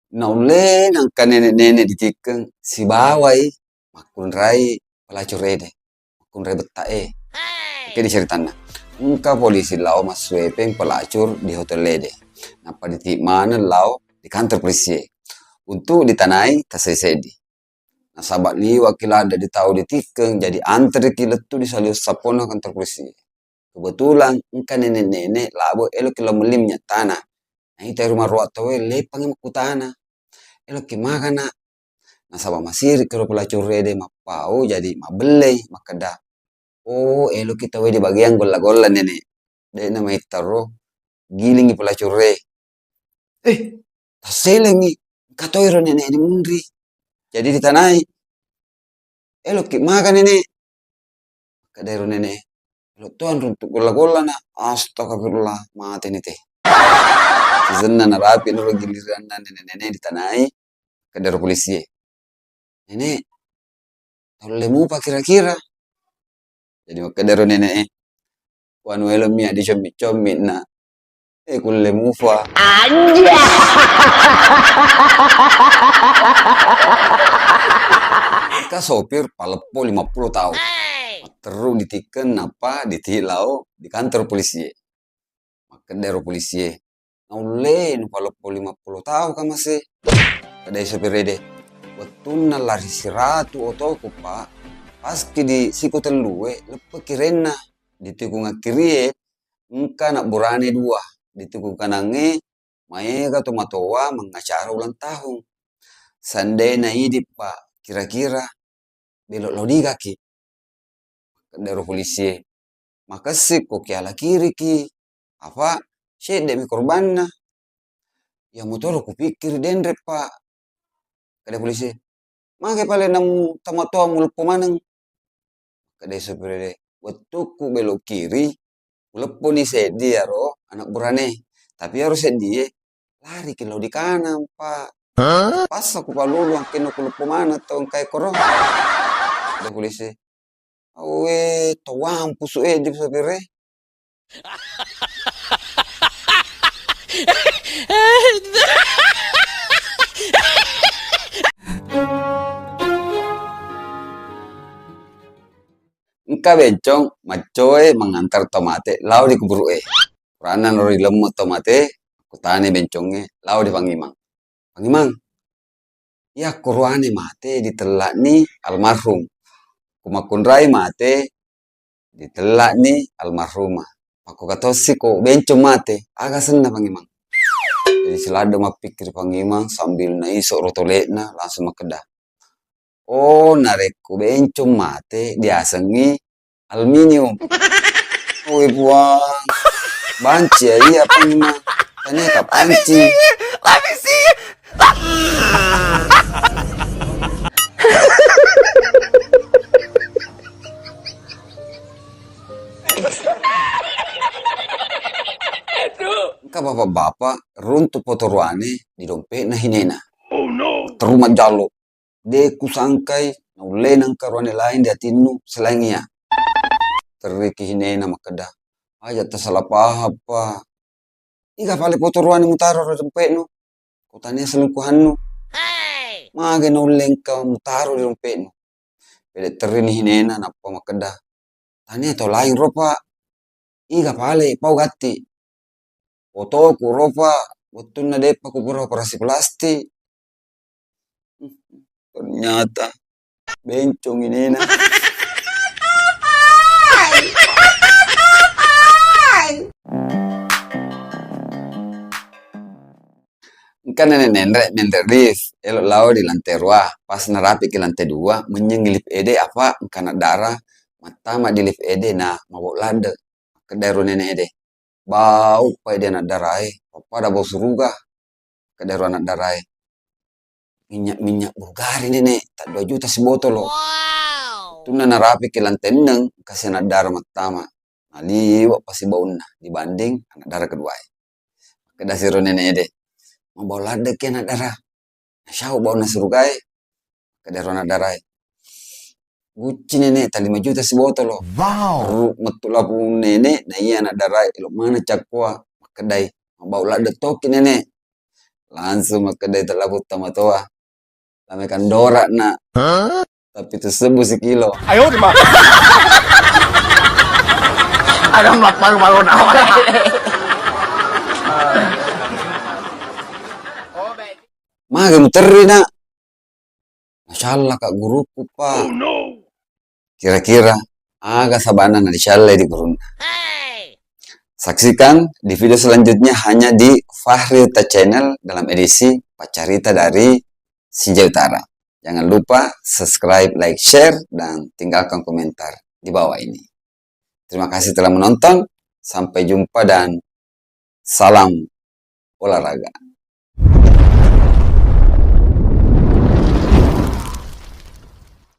Naule nangka nenek-nenek ditikeng si bawai makun rai pelacur rede makun rai betae. Oke diceritana. Engka polisi lau maswepeng pelacur di hotel lede. Napa di mana lau di kantor polisi. Untuk ditanai tasesedi. Nah sahabat liwa kila ada di tahu ditikeng jadi antri kila tu di salio sapona kantor polisi. Kebetulan engka nenek-nenek labo elo kila melimnya tanah. Nah itu rumah ruat tawe lepang maku tanah. Elo ke makana. Nah sabab masiri kalau pelacur rede mapau jadi mabelei makada. Oh elo kita we di bagian golla-golla nenek. Dek nama itaro gilingi pelacur re. Taselengi katoiro nenek di mundri. Jadi ditanai. Elo ke makan nenek. Kadairo nenek. Elo tuan untuk golla-golla na. Astagfirullah mati nih teh. Sezenna na rapi nuru giliran nenek-nenek ditanai. Kadairo polisi. Nenek. Kalau lemu pak kira-kira. Jadi makadaro nenek wanu elo mia di comit-comit na kulle mufa anja ka sopir palepo 50 tahun terus ditiken apa ditilau di kantor polisi makadaro polisi naule nu palepo 50 tahun kan masih ada sopir rede betul na lari siratu otoko pak paski di siku telue lepe kirena di tikung akirie engka nak burane dua di tikung kanange maega to matoa mengacara ulang tahun sandena hidip pak kira-kira belok lodiga ki dari polisi makasih kok ala kiri ki apa demi korbanna ya motor ku pikir dendre pak kada polisi make pale namu tamatoa mulpo maneng kada sopir waktu ku belok kiri, lepo ni sedi ro anak burane. Tapi harus sedi lari ke di kanan, Pak. Pas aku palulu angkin aku lepo mana tau kai korong. Ada polisi. Awe, tawang pusu di sopire. Engka bencong macoe mengantar tomate lau di kuburu Peranan ori lemot tomate kutane bencongnya lau di Pangimang. Pangimang. Ya kuruane mate ditelak ni almarhum. Kumakun rai mate ditelak ni almarhumah. Aku katosi ko bencong mate agak senang Pangimang. Jadi selada mapikir Pangimang sambil naisok rotolekna langsung makedah. Oh, nareku bencong mate diasengi aluminium. Oh, buang. Banci ya, iya Pangimang. Tanya kapan panci. Let me see. Ka bapak-bapak runtuh potoruane di dompet na hinena. Oh no. Terumat jalo. De kusangkai naulenang karuane lain di atinu selain iya. Teriki hinena makada. Aja tersalah paham pa. Ika pale potoruane mutaro ro dompet no. Kutanya selingkuhan no. Mage nauleng ka mutaro di dompet no. Pede terini hinena napa makada. Tanya to lain ro pak. Ika pale pau gati. Foto ku ro pak. Betul na depa ku pura operasi plastik. Ternyata bencong ini nah. Kan nenek lift elok lau di lantai dua pas nerapi ke lantai dua menyengilip ede apa karena darah mata di lift ede nah mabok lade ke daerah nenek ede bau pa ede anak darah papa ada bau suruga ke daerah anak darah minyak Bulgari nenek tak 2 juta sebotol loh. Wow. Tuna narapi ke lantai neng kasih anak darah pertama. Nah liwat pasti baunya dibanding anak darah kedua. Kedasiru nenek ede. Mau bau lada ke anak darah. Syau bau nasurugai. Kedasiru anak darah. Guci nenek tak 5 juta sebotol loh. Wow. Metu lapu nenek. Nah iya anak darah. Ilok mana cakwa. Kedai. Mau bau lada toki nenek. Langsung maka dia terlaput tama toa. Lamekan dorak nak. Tapi itu sebu sekilo. Ayo di mana? Ada melakukan baru nawa. Maga muteri nak. Masyaallah kak guruku pak. Oh no. Kira-kira agak sabana na disyallah di gurun. Saksikan di video selanjutnya hanya di Fahri Uta Channel dalam edisi Pacarita dari Sinjai Utara. Jangan lupa subscribe, like, share, dan tinggalkan komentar di bawah ini. Terima kasih telah menonton. Sampai jumpa dan salam olahraga.